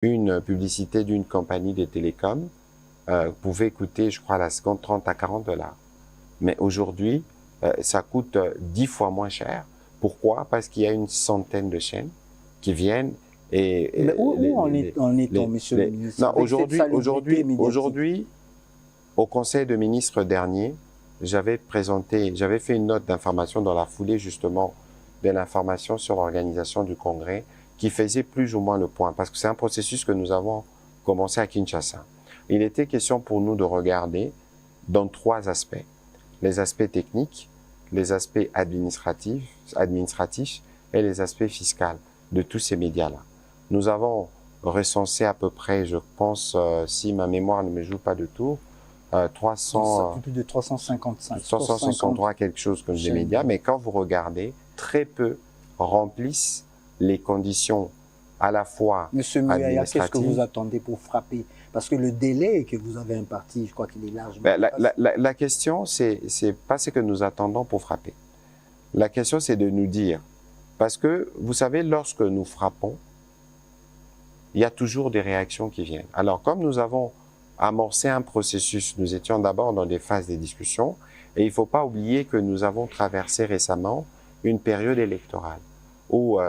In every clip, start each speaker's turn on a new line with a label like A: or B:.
A: une publicité d'une compagnie de télécom pouvait coûter, je crois, à la seconde 30 à 40 $. Mais aujourd'hui, ça coûte 10 fois moins cher. Pourquoi? Parce qu'il y a une centaine de chaînes qui viennent
B: Mais où en est-on, monsieur le ministre?
A: Non, aujourd'hui, au Conseil de ministres dernier, j'avais fait une note d'information dans la foulée justement de l'information sur l'organisation du Congrès qui faisait plus ou moins le point, parce que c'est un processus que nous avons commencé à Kinshasa. Il était question pour nous de regarder dans 3 aspects. Les aspects techniques, les aspects administratifs et les aspects fiscaux de tous ces médias-là. Nous avons recensé à peu près, je pense, si ma mémoire ne me joue pas de tour, 300,
B: plus de 355,
A: 353 quelque chose comme des médias, mais quand vous regardez, très peu remplissent les conditions à la fois
B: Monsieur Muyaya, qu'est-ce que vous attendez pour frapper? Parce que le délai que vous avez imparti, je crois qu'il est largement...
A: La question, c'est pas ce que nous attendons pour frapper. La question, c'est de nous dire, parce que, vous savez, lorsque nous frappons, il y a toujours des réactions qui viennent. Alors, comme nous avons amorcé un processus, nous étions d'abord dans des phases de discussion, et il ne faut pas oublier que nous avons traversé récemment une période électorale où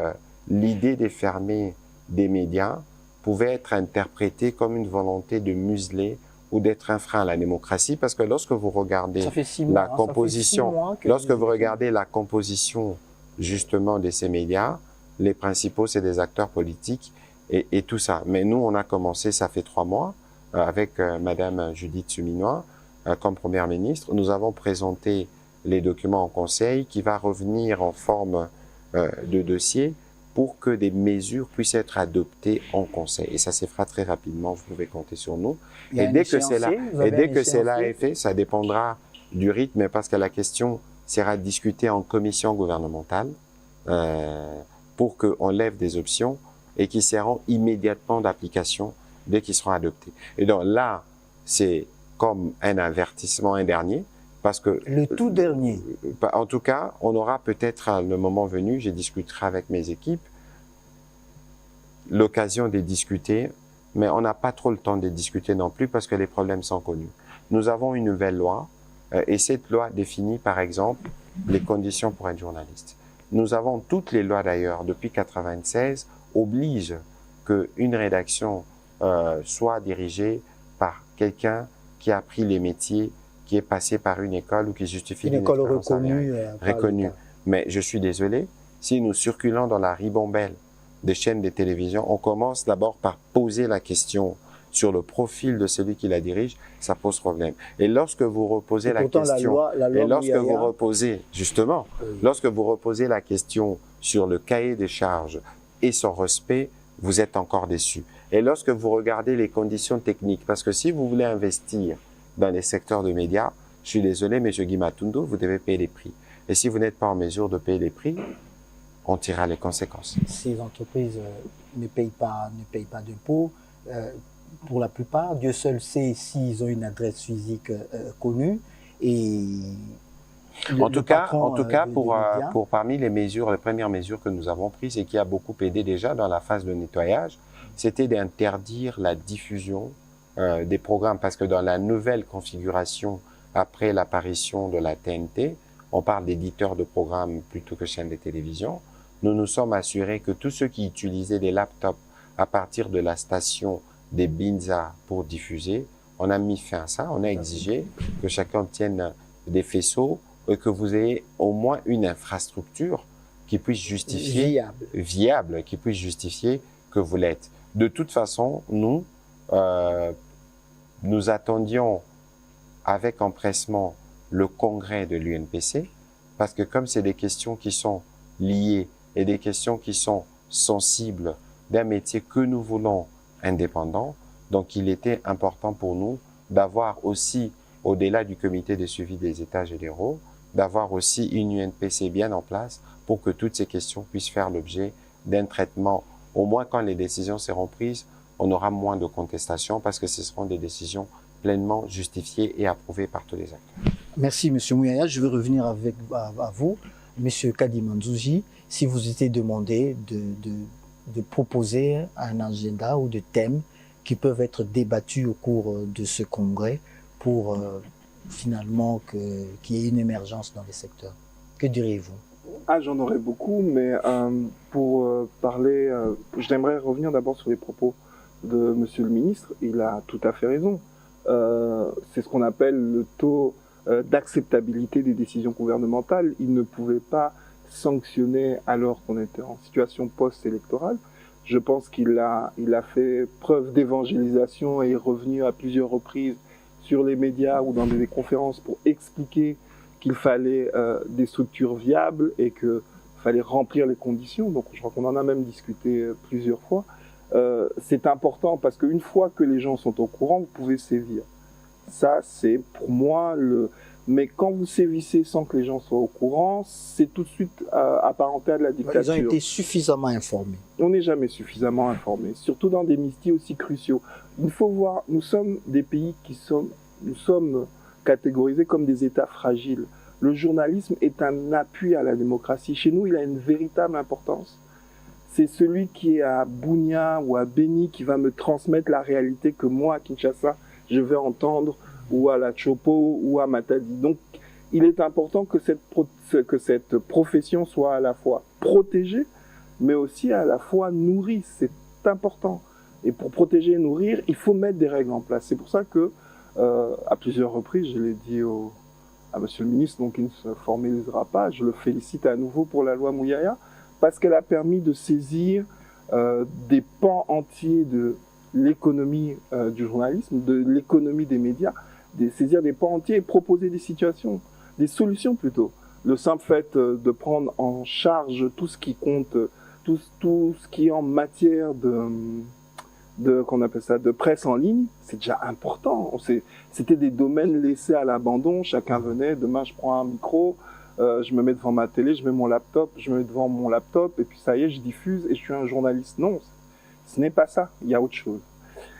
A: l'idée de fermer des médias pouvait être interprétée comme une volonté de museler ou d'être un frein à la démocratie, parce que lorsque vous regardez la composition, la composition justement de ces médias, les principaux c'est des acteurs politiques et tout ça. Mais nous on a commencé, ça fait 3 mois, avec Madame Judith Suminwa comme Première ministre. Nous avons présenté les documents au Conseil qui va revenir en forme de dossier pour que des mesures puissent être adoptées en Conseil. Et ça se fera très rapidement, vous pouvez compter sur nous. Et dès que cela est fait, ça dépendra du rythme, parce que la question sera discutée en commission gouvernementale pour qu'on lève des options et qui seront immédiatement d'application dès qu'ils seront adoptés. Et donc là, c'est comme un avertissement, un dernier, parce que...
B: Le tout dernier.
A: En tout cas, on aura peut-être, le moment venu, je discuterai avec mes équipes, l'occasion de discuter, mais on n'a pas trop le temps de discuter non plus parce que les problèmes sont connus. Nous avons une nouvelle loi et cette loi définit par exemple les conditions pour être journaliste. Nous avons toutes les lois d'ailleurs, depuis 1996, obligent qu'une rédaction soit dirigée par quelqu'un qui a appris les métiers, qui est passé par une école ou qui justifie
B: une école reconnue.
A: Mais je suis désolé, si nous circulons dans la ribambelle des chaînes de télévision, on commence d'abord par poser la question sur le profil de celui qui la dirige, ça pose problème. Et lorsque vous reposez la question, lorsque vous reposez la question sur le cahier des charges et son respect, vous êtes encore déçu. Et lorsque vous regardez les conditions techniques, parce que si vous voulez investir dans les secteurs de médias, je suis désolé, M. Guy Matundo, vous devez payer les prix. Et si vous n'êtes pas en mesure de payer les prix, on tirera les conséquences.
B: Ces entreprises ne payent pas d'impôts. Pour la plupart, Dieu seul sait s'ils ont une adresse physique connue. Et
A: en tout cas, pour parmi les premières mesures que nous avons prises et qui a beaucoup aidé déjà dans la phase de nettoyage, c'était d'interdire la diffusion des programmes, parce que dans la nouvelle configuration après l'apparition de la TNT, on parle d'éditeurs de programmes plutôt que chaînes de télévision. Nous nous sommes assurés que tous ceux qui utilisaient des laptops à partir de la station des Binza pour diffuser, on a mis fin à ça, on a exigé que chacun tienne des faisceaux et que vous ayez au moins une infrastructure qui puisse justifier, viable, qui puisse justifier que vous l'êtes. De toute façon, nous attendions avec empressement le congrès de l'UNPC, parce que comme c'est des questions qui sont liées et des questions qui sont sensibles d'un métier que nous voulons indépendant, donc il était important pour nous d'avoir aussi, au-delà du comité de suivi des états généraux, d'avoir aussi une UNPC bien en place pour que toutes ces questions puissent faire l'objet d'un traitement. Au moins quand les décisions seront prises, on aura moins de contestations parce que ce seront des décisions pleinement justifiées et approuvées par tous les acteurs.
B: Merci M. Muyaya. Je vais revenir à vous, M. Kadi Manzouji. Si vous étiez demandé de proposer un agenda ou de thèmes qui peuvent être débattus au cours de ce congrès pour finalement qu'il y ait une émergence dans les secteurs. Que diriez-vous?
C: Ah, j'en aurais beaucoup, mais pour parler, j'aimerais revenir d'abord sur les propos de Monsieur le ministre. Il a tout à fait raison. C'est ce qu'on appelle le taux d'acceptabilité des décisions gouvernementales. Il ne pouvait pas sanctionner alors qu'on était en situation post-électorale. Je pense qu'il a fait preuve d'évangélisation et est revenu à plusieurs reprises sur les médias ou dans des conférences pour expliquer qu'il fallait des structures viables et qu'il fallait remplir les conditions. Donc je crois qu'on en a même discuté plusieurs fois. C'est important parce qu'une fois que les gens sont au courant, vous pouvez sévir. Ça, c'est pour moi le... Mais quand vous sévissez sans que les gens soient au courant, c'est tout de suite apparenté à de la dictature.
B: Ils ont été suffisamment informés.
C: On n'est jamais suffisamment informés, surtout dans des métiers aussi cruciaux. Il faut voir, nous sommes des pays nous sommes catégorisés comme des États fragiles. Le journalisme est un appui à la démocratie. Chez nous, il a une véritable importance. C'est celui qui est à Bunia ou à Beni qui va me transmettre la réalité que moi, à Kinshasa, je vais entendre, ou à la Chopo, ou à Matadi. Donc, il est important que cette profession soit à la fois protégée, mais aussi à la fois nourrie. C'est important. Et pour protéger et nourrir, il faut mettre des règles en place. C'est pour ça que, à plusieurs reprises, je l'ai dit à Monsieur le ministre, donc il ne se formalisera pas, je le félicite à nouveau pour la loi Mouyaya, parce qu'elle a permis de saisir des pans entiers de l'économie du journalisme, de l'économie des médias, de saisir des pans entiers et proposer des situations, des solutions plutôt. Le simple fait de prendre en charge tout ce qui compte, tout ce qui est en matière qu'on appelle ça, de presse en ligne, c'est déjà important. C'était des domaines laissés à l'abandon, chacun venait, demain je prends un micro, je me mets devant ma télé, je me mets devant mon laptop, et puis ça y est, je diffuse et je suis un journaliste. Non, ce n'est pas ça, il y a autre chose.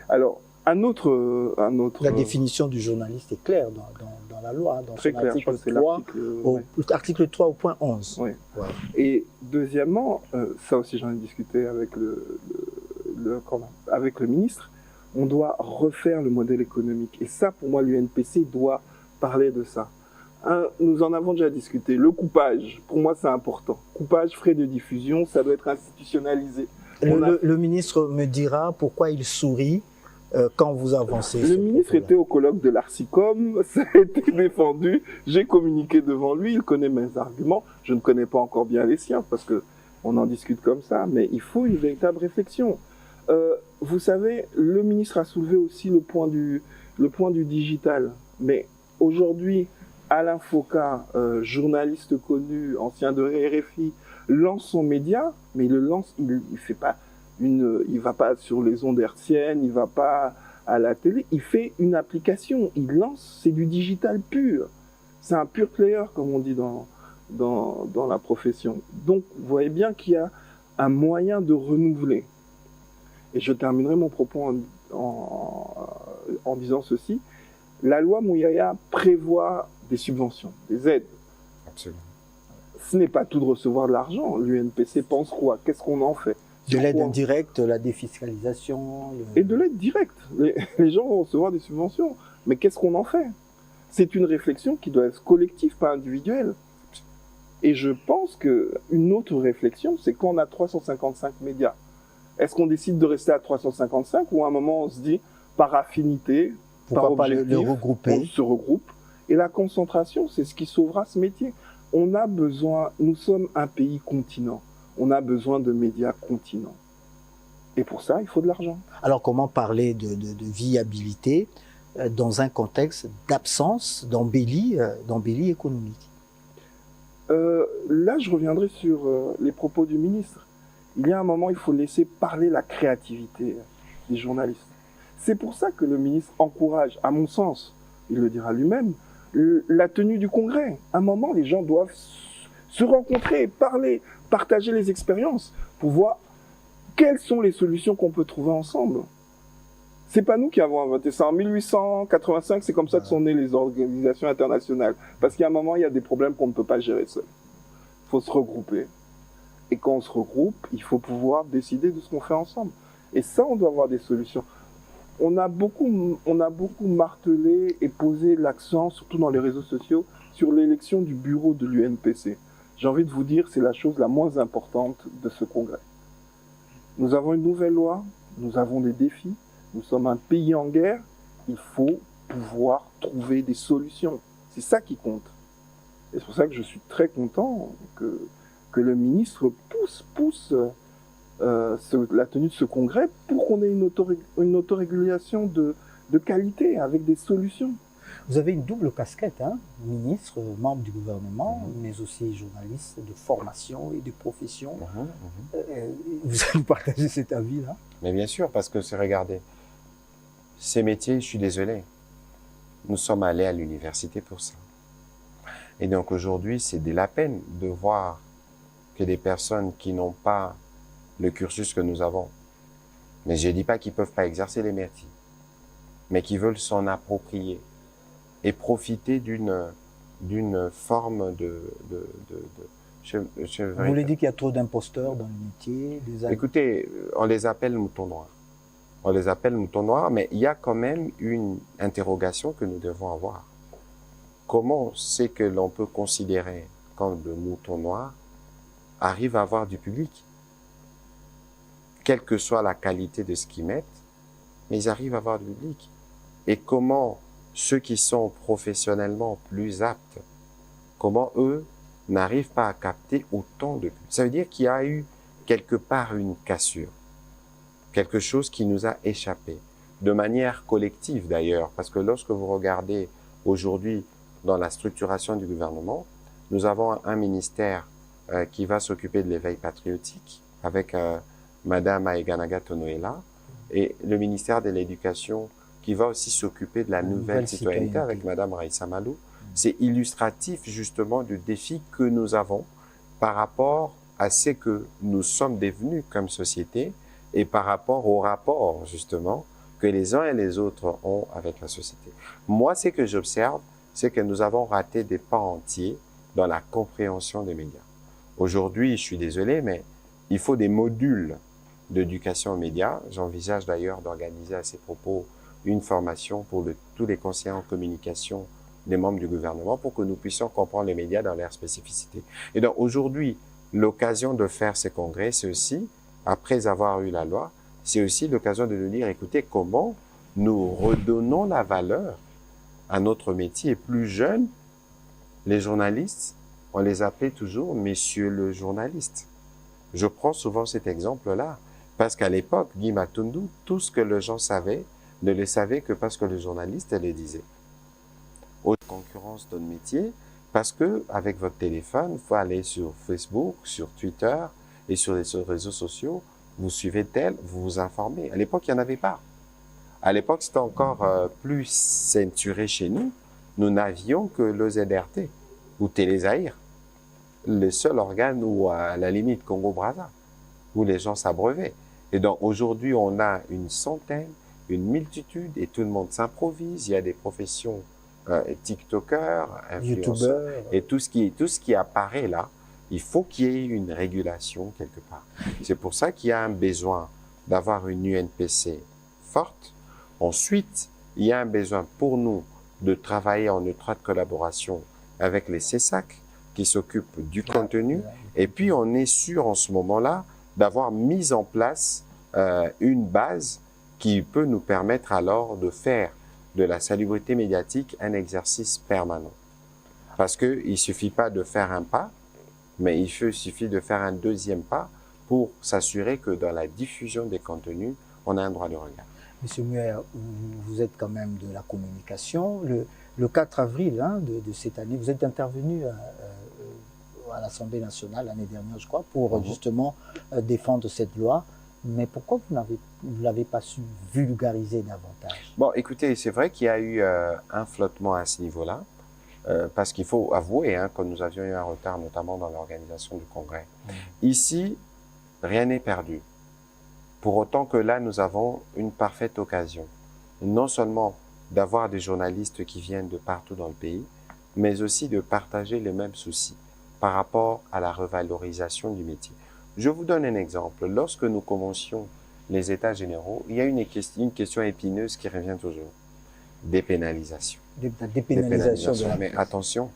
C: Alors, un autre...
B: La définition du journaliste est claire dans la loi, dans
C: très
B: son
C: clair,
B: article 3, article 3 au point 11.
C: Oui.
B: Ouais.
C: Et deuxièmement, ça aussi j'en ai discuté avec avec le ministre, on doit refaire le modèle économique. Et ça, pour moi, l'UNPC doit parler de ça. Nous en avons déjà discuté. Le coupage, pour moi, c'est important. Coupage, frais de diffusion, ça doit être institutionnalisé.
B: Le ministre me dira pourquoi il sourit quand vous avancez.
C: Le ministre était au colloque de l'Arcicom, ça a été défendu, j'ai communiqué devant lui, il connaît mes arguments, je ne connais pas encore bien les siens parce que on en discute comme ça, mais il faut une véritable réflexion. Vous savez, le ministre a soulevé aussi le point du digital, mais aujourd'hui, Alain Foka, journaliste connu, ancien de RFI, lance son média, mais il le lance, il fait pas il va pas sur les ondes hertziennes, il va pas à la télé, il fait une application, il lance, c'est du digital pur. C'est un pure player, comme on dit dans la profession. Donc, vous voyez bien qu'il y a un moyen de renouveler. Et je terminerai mon propos en disant ceci. La loi Mouyaya prévoit des subventions, des aides.
A: Absolument. Ce
C: n'est pas tout de recevoir de l'argent. L'UNPC pense quoi? Qu'est-ce qu'on en fait?
B: De l'aide indirecte, la défiscalisation.
C: Et de l'aide directe. Les gens vont recevoir des subventions. Mais qu'est-ce qu'on en fait? C'est une réflexion qui doit être collective, pas individuelle. Et je pense qu'une autre réflexion, c'est quand on a 355 médias. Est-ce qu'on décide de rester à 355 ou à un moment on se dit, par affinité,
B: pourquoi
C: par objectif,
B: pas le regrouper?
C: On se regroupe. Et la concentration, c'est ce qui sauvera ce métier. On a besoin, nous sommes un pays continent. On a besoin de médias continents. Et pour ça, il faut de l'argent.
B: Alors, comment parler de viabilité dans un contexte d'absence d'embellie économique?
C: Là, je reviendrai sur les propos du ministre. Il y a un moment, il faut laisser parler la créativité des journalistes. C'est pour ça que le ministre encourage, à mon sens, il le dira lui-même, la tenue du congrès. À un moment, les gens doivent se rencontrer, parler, partager les expériences pour voir quelles sont les solutions qu'on peut trouver ensemble. C'est pas nous qui avons inventé ça. En 1885, c'est comme ça que sont nées les organisations internationales. Parce qu'à un moment, il y a des problèmes qu'on ne peut pas gérer seul. Il faut se regrouper. Et quand on se regroupe, il faut pouvoir décider de ce qu'on fait ensemble. Et ça, on doit avoir des solutions. On a beaucoup martelé et posé l'accent, surtout dans les réseaux sociaux, sur l'élection du bureau de l'UNPC. J'ai envie de vous dire, c'est la chose la moins importante de ce congrès. Nous avons une nouvelle loi, nous avons des défis, nous sommes un pays en guerre, il faut pouvoir trouver des solutions. C'est ça qui compte. Et c'est pour ça que je suis très content que le ministre pousse la tenue de ce congrès pour qu'on ait une autorégulation de qualité avec des solutions.
B: Vous avez une double casquette, hein, ministre, membre du gouvernement, mais aussi journaliste de formation et de profession. Vous allez partager cet avis-là?
A: Mais bien sûr, parce que c'est, regardez, ces métiers, je suis désolé, nous sommes allés à l'université pour ça. Et donc aujourd'hui, c'est de la peine de voir que des personnes qui n'ont pas le cursus que nous avons, mais je ne dis pas qu'ils ne peuvent pas exercer les métiers, mais qui veulent s'en approprier et profiter d'une forme
B: Vous voulez dire qu'il y a trop d'imposteurs dans le métier?
A: Écoutez, on les appelle moutons noirs. On les appelle moutons noirs, mais il y a quand même une interrogation que nous devons avoir. Comment c'est que l'on peut considérer quand le mouton noir arrive à avoir du public? Quelle que soit la qualité de ce qu'ils mettent, mais ils arrivent à avoir du public. Et comment ceux qui sont professionnellement plus aptes, comment eux n'arrivent pas à capter autant de public? Ça veut dire qu'il y a eu quelque part une cassure, quelque chose qui nous a échappé, de manière collective d'ailleurs, parce que lorsque vous regardez aujourd'hui dans la structuration du gouvernement, nous avons un ministère qui va s'occuper de l'éveil patriotique avec Madame Aeganaga Tonoela, et le ministère de l'Éducation qui va aussi s'occuper de la nouvelle citoyenneté avec Madame Raissa Malou. C'est illustratif justement du défi que nous avons par rapport à ce que nous sommes devenus comme société et par rapport au rapport justement que les uns et les autres ont avec la société. Moi, ce que j'observe, c'est que nous avons raté des pans entiers dans la compréhension des médias. Aujourd'hui, je suis désolé, mais il faut des modules d'éducation aux médias. J'envisage d'ailleurs d'organiser à ces propos une formation pour tous les conseillers en communication des membres du gouvernement pour que nous puissions comprendre les médias dans leur spécificité. Et donc aujourd'hui, l'occasion de faire ces congrès, c'est aussi, après avoir eu la loi, c'est aussi l'occasion de nous dire, écoutez, comment nous redonnons la valeur à notre métier. Et plus jeunes, les journalistes, on les appelait toujours messieurs le journaliste. Je prends souvent cet exemple-là, parce qu'à l'époque, Guy Matundu, tout ce que les gens savaient, ne le savaient que parce que le journaliste le disait. Autre concurrence dans le métier, parce que avec votre téléphone, il faut aller sur Facebook, sur Twitter et sur les réseaux sociaux, vous suivez tel, vous vous informez. À l'époque, il n'y en avait pas. À l'époque, c'était encore plus ceinturé chez nous. Nous n'avions que le ZRT ou Télézahir, le seul organe où, à la limite, Congo-Brazza, où les gens s'abreuvaient. Et donc, aujourd'hui, on a une centaine, une multitude, et tout le monde s'improvise. Il y a des professions TikTokers, influenceurs, et tout ce qui apparaît là, il faut qu'il y ait une régulation quelque part. C'est pour ça qu'il y a un besoin d'avoir une UNPC forte. Ensuite, il y a un besoin pour nous de travailler en étroite collaboration avec les CESAC qui s'occupent du contenu. Et puis, on est sûr en ce moment-là d'avoir mis en place une base qui peut nous permettre alors de faire de la salubrité médiatique un exercice permanent. Parce qu'il ne suffit pas de faire un pas, mais il suffit de faire un deuxième pas pour s'assurer que dans la diffusion des contenus, on a un droit de regard.
B: Monsieur Muer, vous êtes quand même de la communication. Le 4 avril de cette année, vous êtes intervenu à l'Assemblée nationale l'année dernière, je crois, pour justement défendre cette loi. Mais pourquoi vous ne l'avez pas su vulgariser davantage? Bon,
A: écoutez, c'est vrai qu'il y a eu un flottement à ce niveau-là, parce qu'il faut avouer que nous avions eu un retard, notamment dans l'organisation du congrès. Ici, rien n'est perdu. Pour autant que là, nous avons une parfaite occasion, non seulement d'avoir des journalistes qui viennent de partout dans le pays, mais aussi de partager les mêmes soucis par rapport à la revalorisation du métier. Je vous donne un exemple. Lorsque nous commencions les États généraux, il y a une question épineuse qui revient toujours. Dépénalisation.
B: La dépénalisation de la
A: Mais attention,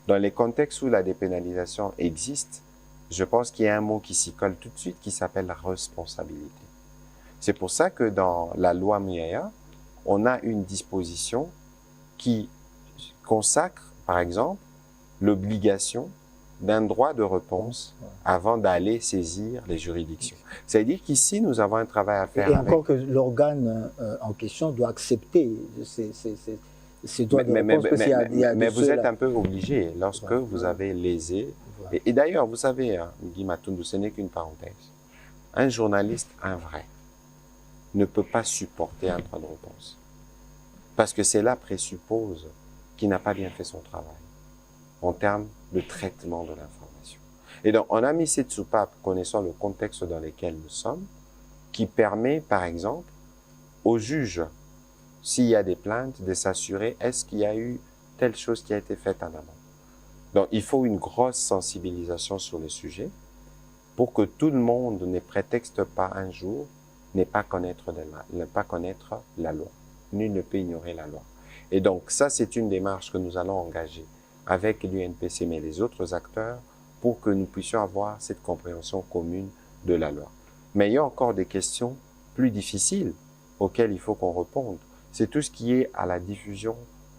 A: dans les contextes où la dépénalisation existe, je pense qu'il y a un mot qui s'y colle tout de suite qui s'appelle la responsabilité. C'est pour ça que dans la loi Miaya, on a une disposition qui consacre, par exemple, l'obligation d'un droit de réponse avant d'aller saisir les juridictions. C'est-à-dire qu'ici, nous avons un travail à faire.
B: Et encore que l'organe en question doit accepter ces droits de réponse.
A: Mais vous êtes un peu obligé lorsque vous avez lésé. Et d'ailleurs, vous savez, hein, Guy Matundu, ce n'est qu'une parenthèse. Un journaliste, un vrai, ne peut pas supporter un droit de réponse. Parce que cela présuppose qu'il n'a pas bien fait son travail en termes de traitement de l'information. Et donc, on a mis cette soupape, connaissant le contexte dans lequel nous sommes, qui permet, par exemple, au juge, s'il y a des plaintes, de s'assurer est-ce qu'il y a eu telle chose qui a été faite en amont. Donc, il faut une grosse sensibilisation sur le sujet pour que tout le monde ne prétexte pas un jour ne pas connaître la loi. Nul ne peut ignorer la loi. Et donc, ça, c'est une démarche que nous allons engager avec l'UNPC, mais les autres acteurs, pour que nous puissions avoir cette compréhension commune de la loi. Mais il y a encore des questions plus difficiles auxquelles il faut qu'on réponde. C'est tout ce qui est à la diffusion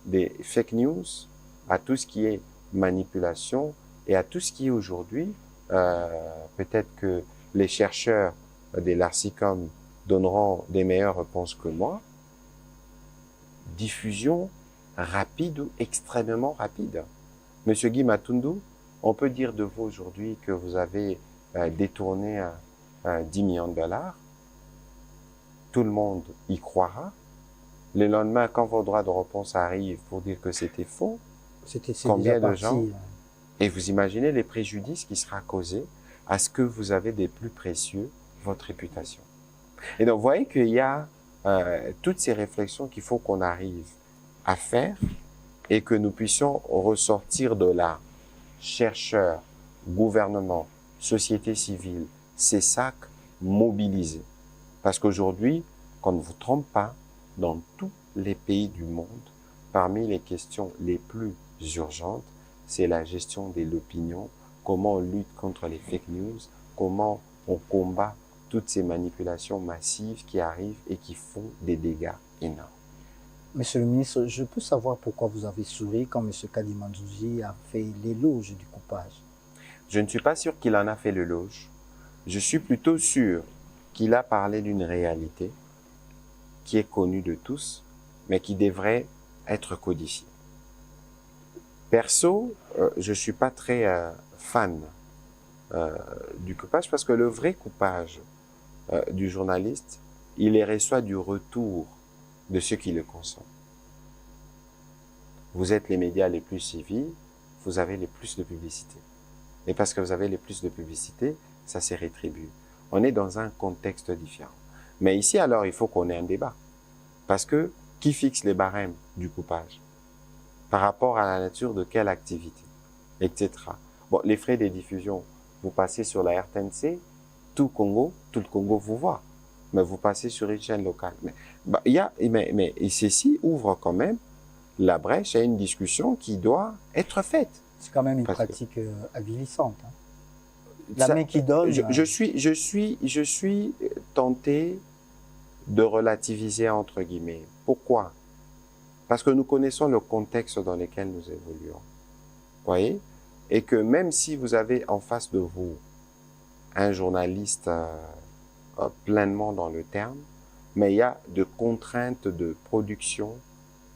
A: des fake news, à tout ce qui est manipulation et à tout ce qui est aujourd'hui, peut-être que les chercheurs des l'ARCICOM donneront des meilleures réponses que moi, diffusion rapide ou extrêmement rapide. Monsieur Guy Matundu, on peut dire de vous aujourd'hui que vous avez détourné 10 millions de dollars. Tout le monde y croira. Le lendemain, quand vos droits de réponse arrivent pour dire que c'était faux, combien de gens? Et vous imaginez les préjudices qui sera causés à ce que vous avez des plus précieux, votre réputation. Et donc, vous voyez qu'il y a toutes ces réflexions qu'il faut qu'on arrive à faire et que nous puissions ressortir de là, chercheurs, gouvernement, société civile, ces sacs mobilisés. Parce qu'aujourd'hui, qu'on ne vous trompe pas, dans tous les pays du monde, parmi les questions les plus urgentes, c'est la gestion de l'opinion, comment on lutte contre les fake news, comment on combat toutes ces manipulations massives qui arrivent et qui font des dégâts énormes.
B: Monsieur le ministre, je peux savoir pourquoi vous avez souri quand M. Kadi Mandjouji a fait l'éloge du coupage?
A: Je ne suis pas sûr qu'il en a fait l'éloge. Je suis plutôt sûr qu'il a parlé d'une réalité qui est connue de tous, mais qui devrait être codifiée. Perso, je suis pas très fan du coupage parce que le vrai coupage du journaliste, il les reçoit du retour de ceux qui le consomment. Vous êtes les médias les plus suivis, vous avez les plus de publicité. Et parce que vous avez les plus de publicité, ça se rétribue. On est dans un contexte différent. Mais ici, alors, il faut qu'on ait un débat. Parce que, qui fixe les barèmes du coupage? Par rapport à la nature de quelle activité? Etc. Bon, les frais de diffusion, vous passez sur la RTNC, tout le Congo vous voit. Mais vous passez sur une chaîne locale. Mais ceci ouvre quand même la brèche à une discussion qui doit être faite.
B: C'est quand même une pratique avilissante. Hein. La main qui donne.
A: Je suis tenté de relativiser entre guillemets. Pourquoi? Parce que nous connaissons le contexte dans lequel nous évoluons. Vous voyez? Et que même si vous avez en face de vous un journaliste pleinement dans le terme, mais il y a de contraintes de production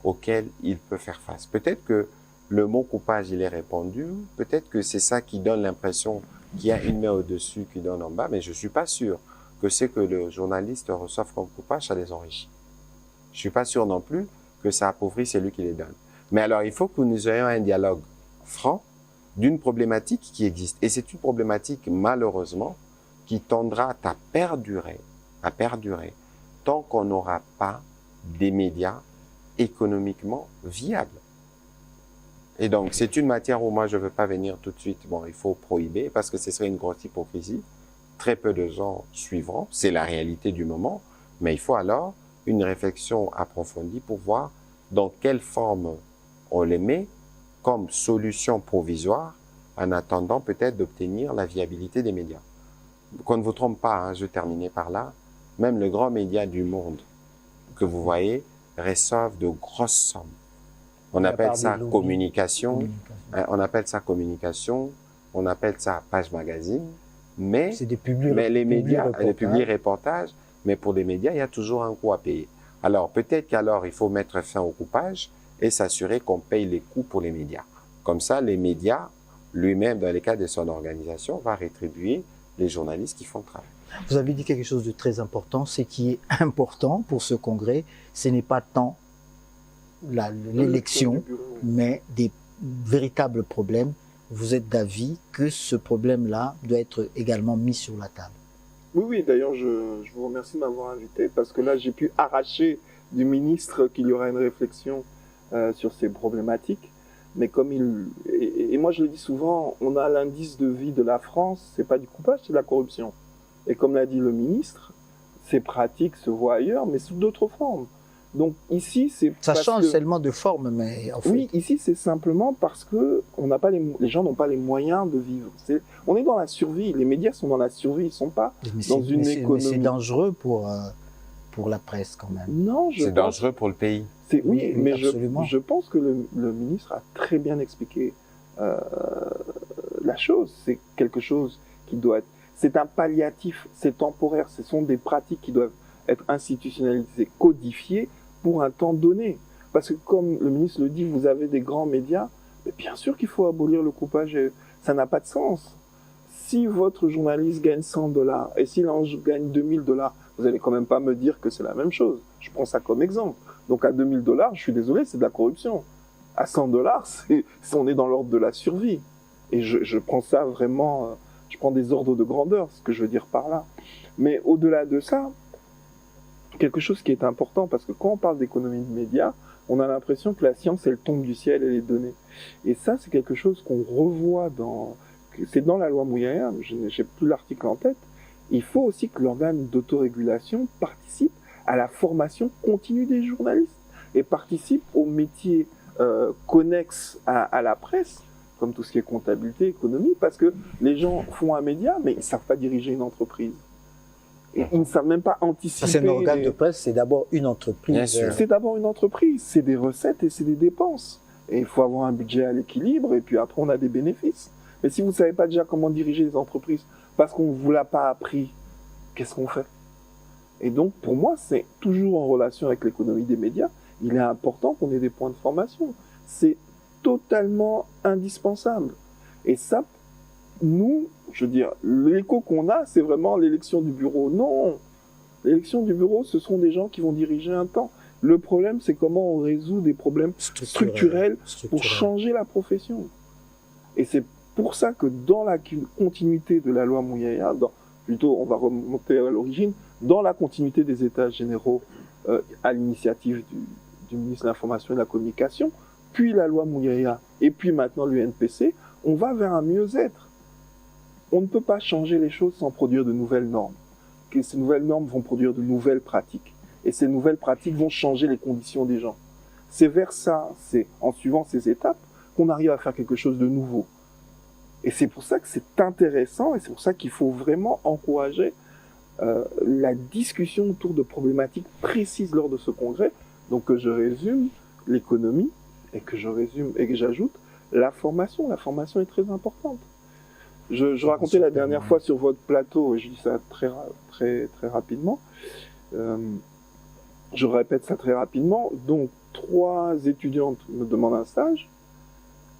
A: auxquelles il peut faire face. Peut-être que le mot coupage, il est répandu, peut-être que c'est ça qui donne l'impression qu'il y a une main au-dessus qui donne en bas, mais je suis pas sûr que c'est que le journaliste reçoive comme coupage, ça les enrichit. Je suis pas sûr non plus que ça appauvrit celui qui les donne. Mais alors, il faut que nous ayons un dialogue franc d'une problématique qui existe. Et c'est une problématique, malheureusement, qui tendra à perdurer tant qu'on n'aura pas des médias économiquement viables. Et donc, c'est une matière où moi, je ne veux pas venir tout de suite. Bon, il faut prohiber parce que ce serait une grosse hypocrisie. Très peu de gens suivront. C'est la réalité du moment. Mais il faut alors une réflexion approfondie pour voir dans quelle forme on les met comme solution provisoire en attendant peut-être d'obtenir la viabilité des médias. Qu'on ne vous trompe pas, hein, je vais terminer par là. Même les grands médias du monde que vous voyez reçoivent de grosses sommes. On appelle ça communication, on appelle ça communication, on appelle ça page magazine, mais les médias, les publics reportages, mais pour les médias, il y a toujours un coût à payer. Alors peut-être qu'alors il faut mettre fin au coupage et s'assurer qu'on paye les coûts pour les médias. Comme ça, les médias, lui-même, dans le cadre de son organisation, va rétribuer les journalistes qui font le travail.
B: Vous avez dit quelque chose de très important. Ce qui est important pour ce congrès, ce n'est pas tant l'élection, mais des véritables problèmes. Vous êtes d'avis que ce problème-là doit être également mis sur la table?
C: Oui, d'ailleurs, je vous remercie de m'avoir invité parce que là, j'ai pu arracher du ministre qu'il y aura une réflexion sur ces problématiques. Mais comme et moi, je le dis souvent, on a l'indice de vie de la France, c'est pas du coupage, c'est de la corruption. Et comme l'a dit le ministre, ces pratiques se voient ailleurs, mais sous d'autres formes. Donc ici, c'est
B: ça change seulement de forme, mais en fait...
C: Oui, ici, c'est simplement parce que on n'a pas les gens n'ont pas les moyens de vivre. On est dans la survie. Les médias sont dans la survie. Ils sont pas dans une économie.
B: Mais c'est dangereux pour la presse quand même.
C: Non,
A: c'est dangereux pour le pays.
C: Oui, mais je pense que le ministre a très bien expliqué la chose. C'est quelque chose qui doit être... C'est un palliatif, c'est temporaire. Ce sont des pratiques qui doivent être institutionnalisées, codifiées pour un temps donné. Parce que comme le ministre le dit, vous avez des grands médias, mais bien sûr qu'il faut abolir le coupage. Ça n'a pas de sens. Si votre journaliste gagne $100 et s'il en gagne $2000, vous allez quand même pas me dire que c'est la même chose. Je prends ça comme exemple. Donc à $2000, je suis désolé, c'est de la corruption. À $100, on est dans l'ordre de la survie. Et je prends ça vraiment, je prends des ordres de grandeur, ce que je veux dire par là. Mais au-delà de ça, quelque chose qui est important, parce que quand on parle d'économie de médias, on a l'impression que la science, elle tombe du ciel, elle est donnée. Et ça, c'est quelque chose qu'on revoit c'est dans la loi Mouyaya, je n'ai plus l'article en tête. Il faut aussi que l'organe d'autorégulation participe à la formation continue des journalistes et participe aux métiers connexes à la presse, comme tout ce qui est comptabilité, économie, parce que les gens font un média, mais ils ne savent pas diriger une entreprise. Et ils ne savent même pas anticiper.
B: C'est un organe de presse, c'est d'abord une entreprise.
A: Bien sûr.
C: C'est d'abord une entreprise, c'est des recettes et c'est des dépenses. Et il faut avoir un budget à l'équilibre et puis après on a des bénéfices. Mais si vous ne savez pas déjà comment diriger les entreprises parce qu'on ne vous l'a pas appris, qu'est-ce qu'on fait? Et donc pour moi, c'est toujours en relation avec l'économie des médias. Il est important qu'on ait des points de formation. C'est totalement indispensable. Et ça, nous, je veux dire, l'écho qu'on a, c'est vraiment l'élection du bureau. Non, l'élection du bureau, ce sont des gens qui vont diriger un temps. Le problème, c'est comment on résout des problèmes structurels pour changer la profession. Et c'est pour ça que dans la continuité de la loi Mouyaya, plutôt on va remonter à l'origine, dans la continuité des États généraux à l'initiative du ministre de l'Information et de la Communication, puis la loi Mouyaya et puis maintenant l'UNPC, on va vers un mieux-être. On ne peut pas changer les choses sans produire de nouvelles normes. Que ces nouvelles normes vont produire de nouvelles pratiques. Et ces nouvelles pratiques vont changer les conditions des gens. C'est vers ça, c'est en suivant ces étapes, qu'on arrive à faire quelque chose de nouveau. Et c'est pour ça que c'est intéressant et c'est pour ça qu'il faut vraiment encourager la discussion autour de problématiques précises lors de ce congrès. Donc que je résume l'économie et que j'ajoute la formation. La formation est très importante. Je racontais la dernière fois sur votre plateau, et je dis ça très rapidement, je répète ça très rapidement, donc 3 étudiantes me demandent un stage,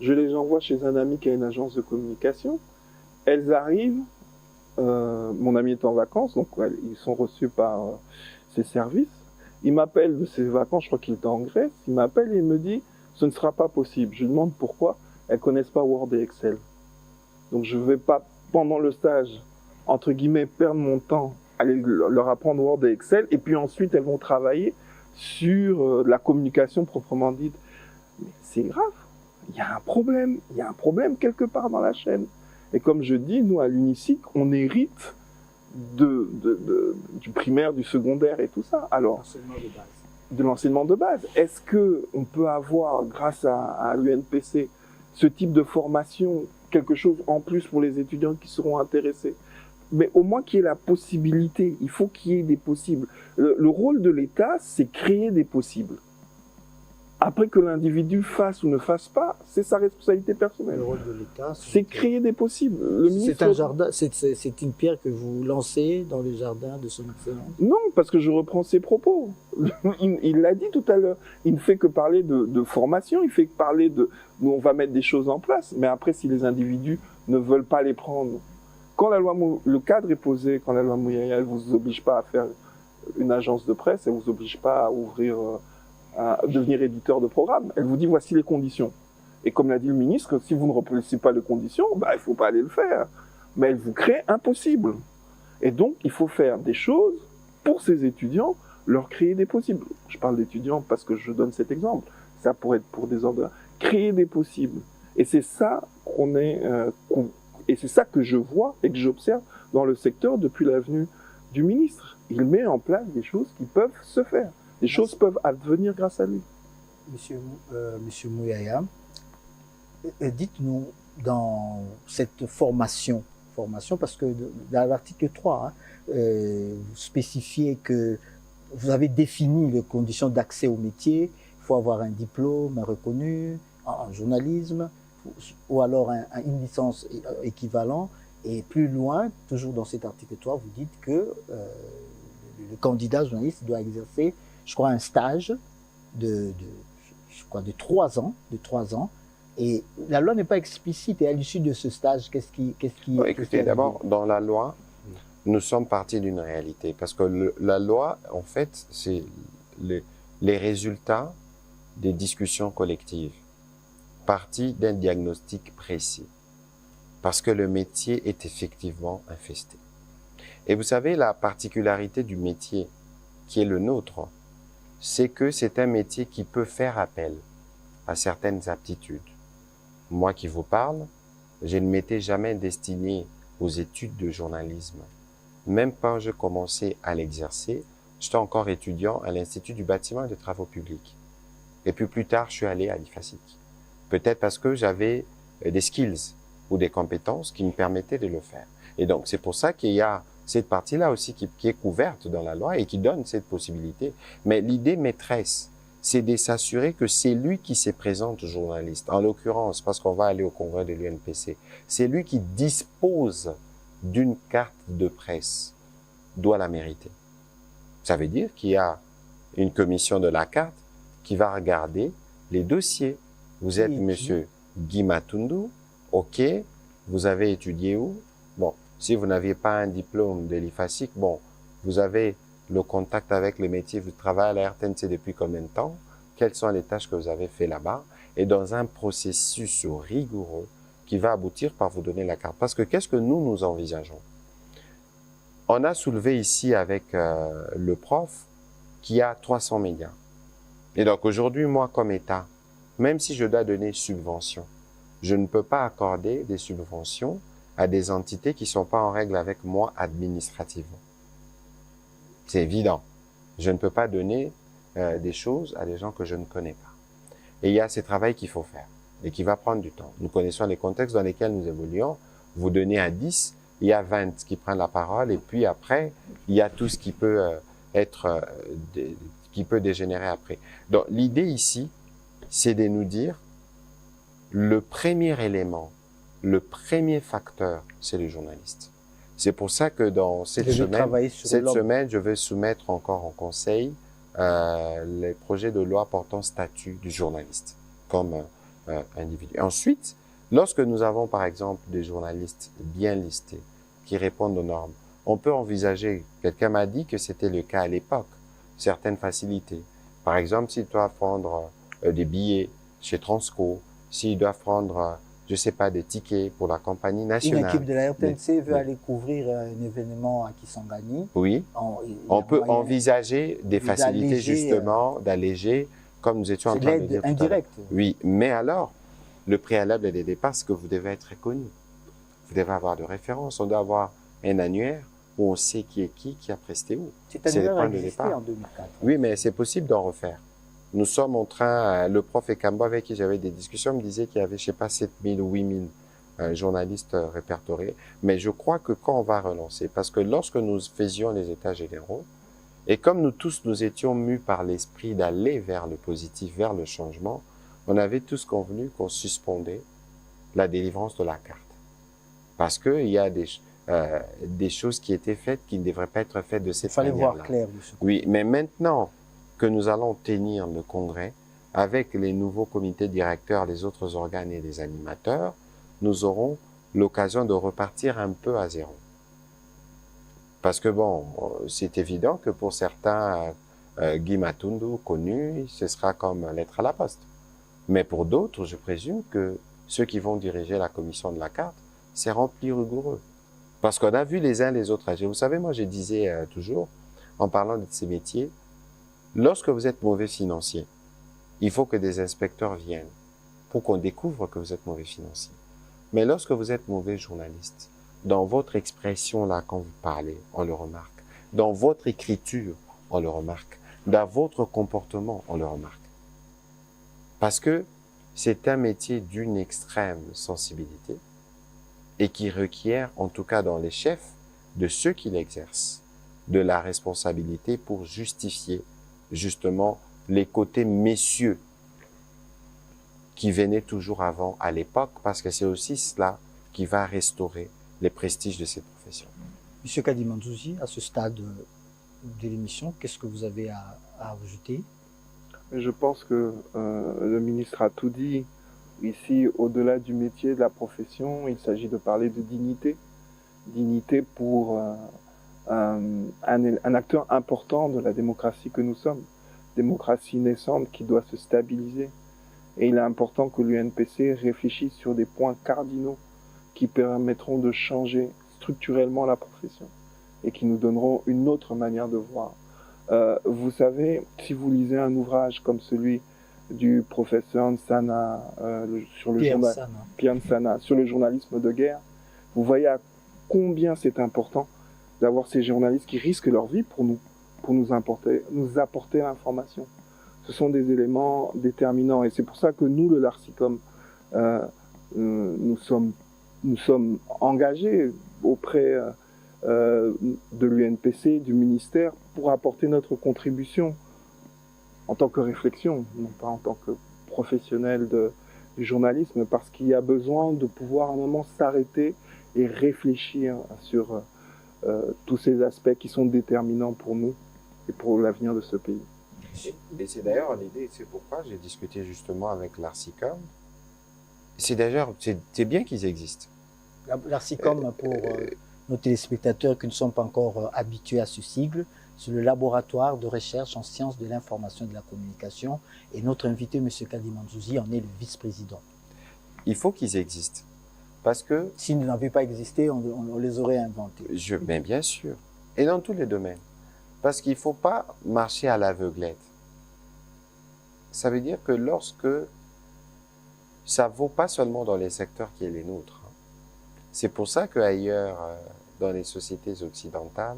C: je les envoie chez un ami qui a une agence de communication, elles arrivent, mon ami est en vacances, donc ils sont reçus par ses services, il m'appelle de ses vacances, je crois qu'il était en Grèce, il m'appelle et il me dit, ce ne sera pas possible, je lui demande pourquoi, elles connaissent pas Word et Excel. Donc je ne vais pas, pendant le stage, entre guillemets, perdre mon temps à aller leur apprendre Word et Excel, et puis ensuite elles vont travailler sur la communication proprement dite. Mais c'est grave. il y a un problème quelque part dans la chaîne. Et comme je dis, nous, à l'UNICIC, on hérite du primaire, du secondaire et tout ça. Alors, de l'enseignement de base. Est-ce qu'on peut avoir, grâce à l'UNPC, ce type de formation, quelque chose en plus pour les étudiants qui seront intéressés? Mais au moins qu'il y ait la possibilité, il faut qu'il y ait des possibles. Le rôle de l'État, c'est créer des possibles. Après que l'individu fasse ou ne fasse pas, c'est sa responsabilité personnelle.
B: Le rôle de l'État,
C: c'est créer des possibles.
B: C'est un jardin, c'est une pierre que vous lancez dans le jardin de son excellence.
C: Non, parce que je reprends ses propos. Il l'a dit tout à l'heure. Il ne fait que parler de formation, il fait que parler où on va mettre des choses en place. Mais après, si les individus ne veulent pas les prendre, quand le cadre est posé, quand la loi Mouyaya, elle vous oblige pas à faire une agence de presse, elle vous oblige pas à ouvrir, à devenir éditeur de programme. Elle vous dit voici les conditions. Et comme l'a dit le ministre, si vous ne remplissez pas les conditions, il ne faut pas aller le faire. Mais elle vous crée impossible. Et donc, il faut faire des choses pour ces étudiants, leur créer des possibles. Je parle d'étudiants parce que je donne cet exemple. Ça pourrait être pour des ordres. Créer des possibles. Et c'est ça et c'est ça que je vois et que j'observe dans le secteur depuis la venue du ministre. Il met en place des choses qui peuvent se faire. Les choses peuvent advenir grâce à lui.
B: Monsieur Mouyaya, dites-nous dans cette formation, parce que dans l'article 3, vous spécifiez que vous avez défini les conditions d'accès au métier. Il faut avoir un diplôme reconnu en journalisme ou alors une licence équivalente. Et plus loin, toujours dans cet article 3, vous dites que le candidat journaliste doit exercer, je crois, un stage de 3 ans. Et la loi n'est pas explicite. Et à l'issue de ce stage, qu'est-ce qui
A: écoutez, d'abord, dans la loi, nous sommes partis d'une réalité. Parce que la loi, en fait, c'est les résultats des discussions collectives, partis d'un diagnostic précis. Parce que le métier est effectivement infesté. Et vous savez, la particularité du métier qui est le nôtre, c'est que c'est un métier qui peut faire appel à certaines aptitudes. Moi qui vous parle, je ne m'étais jamais destiné aux études de journalisme. Même quand je commençais à l'exercer, j'étais encore étudiant à l'Institut du bâtiment et des travaux publics. Et puis plus tard, je suis allé à l'IFASIC. Peut-être parce que j'avais des skills ou des compétences qui me permettaient de le faire. Et donc, c'est pour ça qu'il y a cette partie-là aussi qui est couverte dans la loi et qui donne cette possibilité. Mais l'idée maîtresse, c'est de s'assurer que c'est lui qui se présente journaliste. En l'occurrence, parce qu'on va aller au congrès de l'UNPC, c'est lui qui dispose d'une carte de presse, doit la mériter. Ça veut dire qu'il y a une commission de la carte qui va regarder les dossiers. Vous êtes monsieur Guy Matundu, ok, vous avez étudié où? Bon, si vous n'aviez pas un diplôme de l'IFASIC, bon, vous avez le contact avec le métier, vous travaillez à la RTNC depuis combien de temps? Quelles sont les tâches que vous avez fait là-bas? Et dans un processus rigoureux qui va aboutir par vous donner la carte. Parce que qu'est-ce que nous envisageons? On a soulevé ici avec le prof qu'il y a 300 médias. Et donc aujourd'hui, moi comme État, même si je dois donner subvention, je ne peux pas accorder des subventions à des entités qui ne sont pas en règle avec moi administrativement. C'est évident. Je ne peux pas donner des choses à des gens que je ne connais pas. Et il y a ce travail qu'il faut faire et qui va prendre du temps. Nous connaissons les contextes dans lesquels nous évoluons. Vous donnez un 10, il y a 20 qui prennent la parole et puis après, il y a tout ce qui peut qui peut dégénérer après. Donc l'idée ici, c'est de nous dire le premier élément, le premier facteur, c'est le journaliste. C'est pour ça que dans cette semaine, je vais soumettre encore en conseil les projets de loi portant statut du journaliste comme individu. Ensuite, lorsque nous avons par exemple des journalistes bien listés qui répondent aux normes, on peut envisager, quelqu'un m'a dit que c'était le cas à l'époque, certaines facilités. Par exemple, s'ils doivent prendre des billets chez Transco, s'ils doivent prendre, je sais pas, des tickets pour la compagnie nationale.
B: Une équipe de la RTNC veut aller couvrir un événement à Kisangani.
A: Oui. On peut envisager des facilités justement, d'alléger, comme nous étions en train de dire tout à l'heure. Oui, mais alors, Le préalable des départs, c'est que vous devez être reconnu. Vous devez avoir de références. On doit avoir un annuaire où on sait qui est qui a presté où.
B: Cet annuaire
A: le
B: a
A: point de
B: existé
A: départ.
B: en 2004.
A: Oui, mais c'est possible d'en refaire. Nous sommes en train, le prof Ekambo avec qui j'avais des discussions me disait qu'il y avait, je sais pas, 7000 ou 8000 journalistes répertoriés. Mais je crois que quand on va relancer, parce que lorsque nous faisions les états généraux, et comme nous tous nous étions mus par l'esprit d'aller vers le positif, vers le changement, on avait tous convenu qu'on suspendait la délivrance de la carte. Parce que il y a des choses qui étaient faites qui ne devraient pas être faites de cette manière-là.
B: Il fallait voir clair.
A: Oui, mais maintenant que nous allons tenir le congrès avec les nouveaux comités directeurs, les autres organes et les animateurs, nous aurons l'occasion de repartir un peu à zéro. Parce que bon, c'est évident que pour certains, Guy Matundu, connus, ce sera comme lettre à la poste. Mais pour d'autres, je présume que ceux qui vont diriger la commission de la carte, c'est rempli rigoureux. Parce qu'on a vu les uns les autres agir. Vous savez, moi, je disais toujours, en parlant de ces métiers, lorsque vous êtes mauvais financier, il faut que des inspecteurs viennent pour qu'on découvre que vous êtes mauvais financier. Mais lorsque vous êtes mauvais journaliste, dans votre expression là, quand vous parlez, on le remarque. Dans votre écriture, on le remarque. Dans votre comportement, on le remarque. Parce que c'est un métier d'une extrême sensibilité et qui requiert, en tout cas dans les chefs, de ceux qui l'exercent, de la responsabilité pour justifier justement les côtés messieurs qui venaient toujours avant à l'époque, parce que c'est aussi cela qui va restaurer les prestiges de cette profession.
B: Monsieur Kadi Mandjouzi, à ce stade de l'émission, qu'est-ce que vous avez à ajouter?
C: Je pense que le ministre a tout dit. Ici, au-delà du métier, de la profession, il s'agit de parler de dignité. Dignité pour un acteur important de la démocratie que nous sommes. Démocratie naissante qui doit se stabiliser. Et il est important que l'UNPC réfléchisse sur des points cardinaux qui permettront de changer structurellement la profession et qui nous donneront une autre manière de voir. Vous savez, si vous lisez un ouvrage comme celui du professeur Nsana sur le Pierre Nsana sur le journalisme de guerre, vous voyez à combien c'est important d'avoir ces journalistes qui risquent leur vie pour nous apporter l'information. Ce sont des éléments déterminants et c'est pour ça que nous, le LARCICOM, nous sommes engagés auprès de l'UNPC, du ministère, pour apporter notre contribution en tant que réflexion, non pas en tant que professionnel du journalisme, parce qu'il y a besoin de pouvoir à un moment s'arrêter et réfléchir sur tous ces aspects qui sont déterminants pour nous et pour l'avenir de ce pays.
A: Et c'est d'ailleurs l'idée, c'est pourquoi j'ai discuté justement avec l'ARCICOM. C'est d'ailleurs, c'est bien qu'ils existent.
B: L'ARCICOM, pour nos téléspectateurs qui ne sont pas encore habitués à ce sigle, c'est le laboratoire de recherche en sciences de l'information et de la communication. Et notre invité, M. Kadi Mandjouzi, en est le vice-président.
A: Il faut qu'ils existent. Parce que...
B: S'ils n'avaient pas existé, on les aurait inventés.
A: Mais bien sûr. Et dans tous les domaines. Parce qu'il ne faut pas marcher à l'aveuglette. Ça veut dire que lorsque... Ça ne vaut pas seulement dans les secteurs qui est les nôtres. C'est pour ça qu'ailleurs, dans les sociétés occidentales,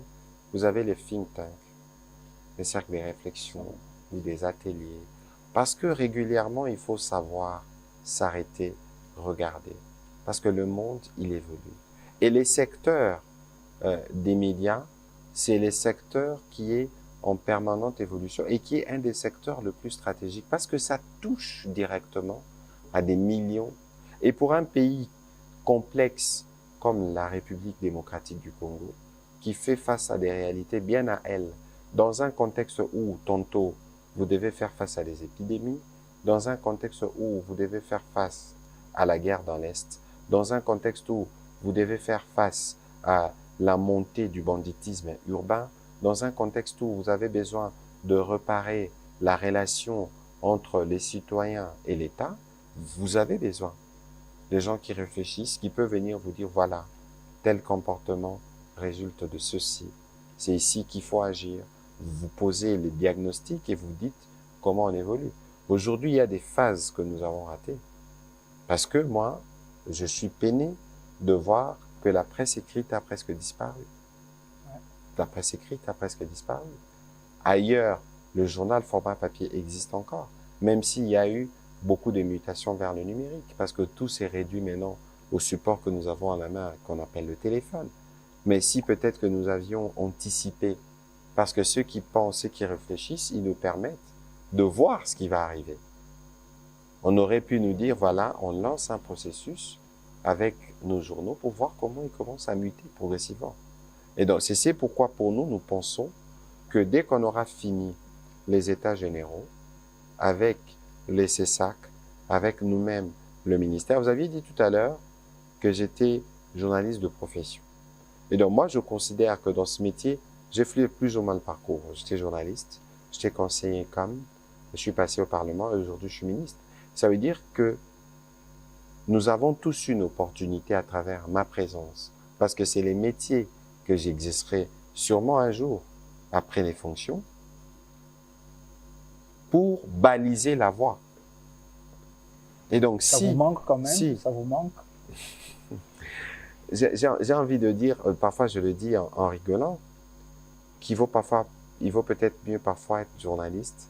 A: vous avez les think tanks, les cercles de réflexion ou des ateliers. Parce que régulièrement, il faut savoir s'arrêter, regarder. Parce que le monde, il évolue. Et les secteurs des médias, c'est les secteurs qui est en permanente évolution et qui est un des secteurs le plus stratégiques parce que ça touche directement à des millions. Et pour un pays complexe comme la République démocratique du Congo, qui fait face à des réalités bien à elle, dans un contexte où, tantôt, vous devez faire face à des épidémies, dans un contexte où vous devez faire face à la guerre dans l'Est, dans un contexte où vous devez faire face à la montée du banditisme urbain, dans un contexte où vous avez besoin de réparer la relation entre les citoyens et l'État, vous avez besoin des gens qui réfléchissent, qui peuvent venir vous dire, voilà, tel comportement résulte de ceci, c'est ici qu'il faut agir. Vous posez les diagnostics et vous dites comment on évolue. Aujourd'hui, il y a des phases que nous avons ratées. Parce que moi, je suis peiné de voir que la presse écrite a presque disparu. La presse écrite a presque disparu. Ailleurs, le journal format papier existe encore, même s'il y a eu beaucoup de mutations vers le numérique, parce que tout s'est réduit maintenant au support que nous avons à la main, qu'on appelle le téléphone. Mais si peut-être que nous avions anticipé, parce que ceux qui pensent et qui réfléchissent, ils nous permettent de voir ce qui va arriver. On aurait pu nous dire, voilà, on lance un processus avec nos journaux pour voir comment ils commencent à muter progressivement. Et donc, c'est pourquoi pour nous, nous pensons que dès qu'on aura fini les États généraux, avec les CESAC, avec nous-mêmes, le ministère, vous aviez dit tout à l'heure que j'étais journaliste de profession. Et donc, moi, je considère que dans ce métier, j'ai fait plus ou moins le parcours. J'étais journaliste, j'étais conseiller com, je suis passé au Parlement et aujourd'hui, je suis ministre. Ça veut dire que nous avons tous une opportunité à travers ma présence, parce que c'est les métiers que j'exercerai sûrement un jour après les fonctions, pour baliser la voie. Et donc,
B: ça vous manque quand même?
A: Si,
B: ça vous manque?
A: J'ai envie de dire, parfois je le dis en rigolant, qu'il vaut peut-être mieux parfois être journaliste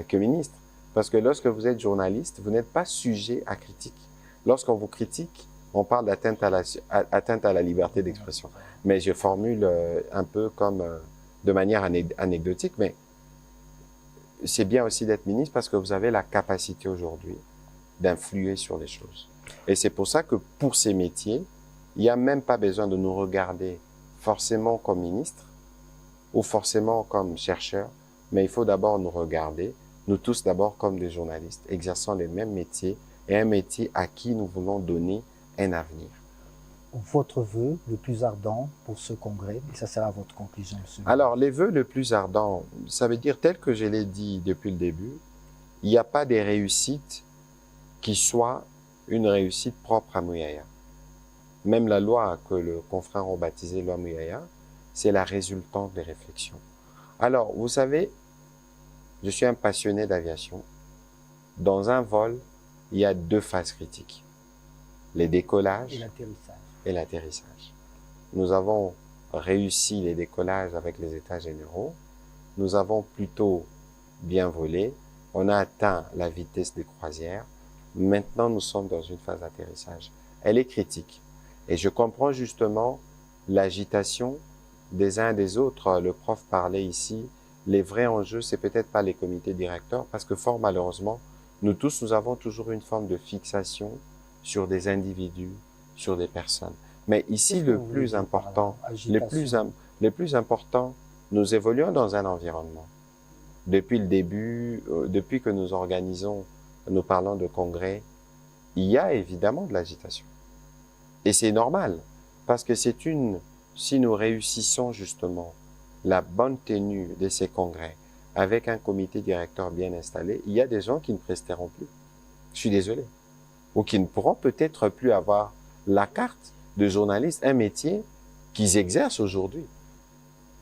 A: que ministre. Parce que lorsque vous êtes journaliste, vous n'êtes pas sujet à critique. Lorsqu'on vous critique, on parle d'atteinte à la liberté d'expression. Mais je formule un peu comme de manière anecdotique, mais c'est bien aussi d'être ministre parce que vous avez la capacité aujourd'hui d'influer sur les choses. Et c'est pour ça que pour ces métiers, il n'y a même pas besoin de nous regarder forcément comme ministre ou forcément comme chercheur, mais il faut d'abord nous regarder, nous tous d'abord comme des journalistes, exerçant les mêmes métiers et un métier à qui nous voulons donner un avenir.
B: Votre vœu le plus ardent pour ce congrès, et ça sera votre conclusion.
A: Alors, les vœux le plus ardent, ça veut dire, tel que je l'ai dit depuis le début, il n'y a pas des réussites qui soient une réussite propre à Mouyaya. Même la loi que le confrère a baptisée loi Mouyaya, c'est la résultante des réflexions. Alors, vous savez, je suis un passionné d'aviation. Dans un vol, il y a 2 phases critiques. Les décollages et l'atterrissage. Nous avons réussi les décollages avec les États généraux. Nous avons plutôt bien volé. On a atteint la vitesse des croisières. Maintenant, nous sommes dans une phase d'atterrissage. Elle est critique. Et je comprends justement l'agitation des uns et des autres. Le prof parlait ici. Les vrais enjeux, c'est peut-être pas les comités directeurs, parce que fort malheureusement, nous tous, nous avons toujours une forme de fixation sur des individus, sur des personnes. Mais ici, le plus important, les plus importants, nous évoluons dans un environnement. Depuis le début, depuis que nous organisons, nous parlons de congrès, il y a évidemment de l'agitation. Et c'est normal, parce que si nous réussissons justement la bonne tenue de ces congrès avec un comité directeur bien installé, il y a des gens qui ne presteront plus. Je suis désolé. Ou qui ne pourront peut-être plus avoir la carte de journaliste, un métier qu'ils exercent aujourd'hui.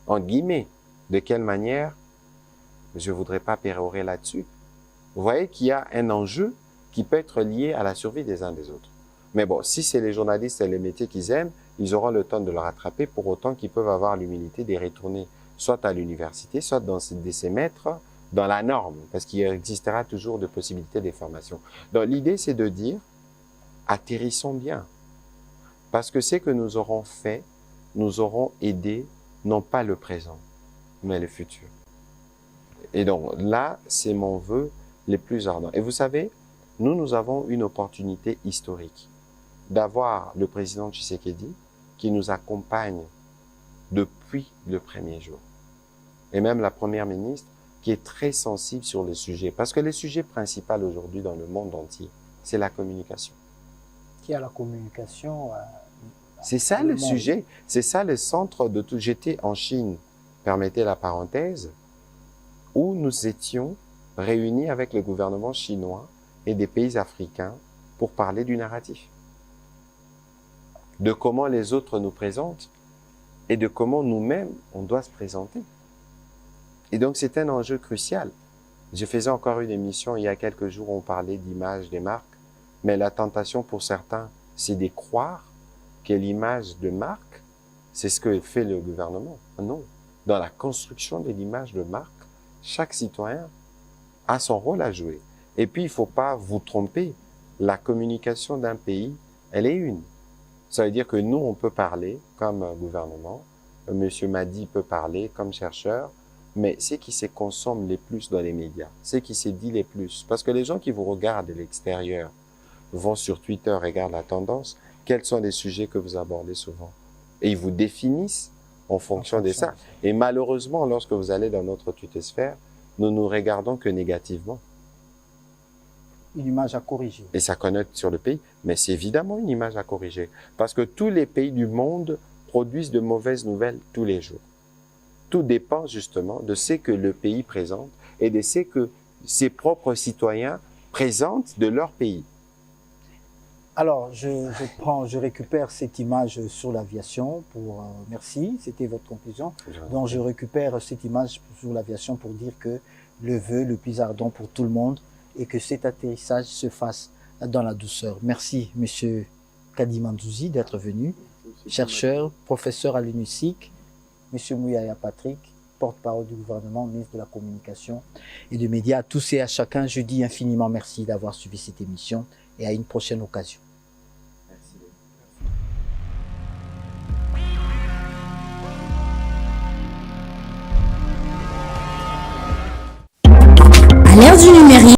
A: En guillemets, de quelle manière, je ne voudrais pas pérorer là-dessus. Vous voyez qu'il y a un enjeu qui peut être lié à la survie des uns des autres. Mais bon, si c'est les journalistes et les métiers qu'ils aiment, ils auront le temps de le rattraper, pour autant qu'ils peuvent avoir l'humilité d'y retourner soit à l'université, soit de ces maîtres dans la norme, parce qu'il existera toujours de possibilités de formation. Donc l'idée, c'est de dire, atterrissons bien, parce que ce que nous aurons fait, nous aurons aidé, non pas le présent, mais le futur. Et donc là, c'est mon vœu le plus ardent. Et vous savez, nous avons une opportunité historique d'avoir le président Tshisekedi qui nous accompagne depuis le premier jour. Et même la première ministre qui est très sensible sur le sujet. Parce que le sujet principal aujourd'hui dans le monde entier, c'est la communication.
B: Qui a la communication
A: c'est ça le sujet, c'est ça le centre de tout. J'étais en Chine, permettez la parenthèse, où nous étions réunis avec le gouvernement chinois et des pays africains pour parler du narratif. De comment les autres nous présentent et de comment nous-mêmes, on doit se présenter. Et donc, c'est un enjeu crucial. Je faisais encore une émission il y a quelques jours, on parlait d'image des marques. Mais la tentation pour certains, c'est de croire que l'image de marque, c'est ce que fait le gouvernement. Non. Dans la construction de l'image de marque, chaque citoyen a son rôle à jouer. Et puis, il ne faut pas vous tromper. La communication d'un pays, elle est une. Ça veut dire que nous, on peut parler comme gouvernement, Monsieur Madi peut parler comme chercheur, mais c'est qui se consomme les plus dans les médias, c'est qui se dit les plus. Parce que les gens qui vous regardent de l'extérieur vont sur Twitter, regardent la tendance, quels sont les sujets que vous abordez souvent. Et ils vous définissent en fonction de ça. Et malheureusement, lorsque vous allez dans notre tutosphère, nous ne regardons que négativement.
B: Une image à corriger.
A: Et ça connote sur le pays, mais c'est évidemment une image à corriger. Parce que tous les pays du monde produisent de mauvaises nouvelles tous les jours. Tout dépend justement de ce que le pays présente et de ce que ses propres citoyens présentent de leur pays.
B: Alors, je récupère cette image sur l'aviation pour, merci, c'était votre conclusion. Donc, je récupère cette image sur l'aviation pour dire que le vœu le plus ardent pour tout le monde et que cet atterrissage se fasse dans la douceur. Merci, Monsieur Kadi Mandouzi, d'être venu, chercheur, professeur à l'UNISIC, Monsieur Mouyaya Patrick, porte-parole du gouvernement, ministre de la Communication et des Médias. À tous et à chacun, je dis infiniment merci d'avoir suivi cette émission et à une prochaine occasion.
D: À l'ère du numérique,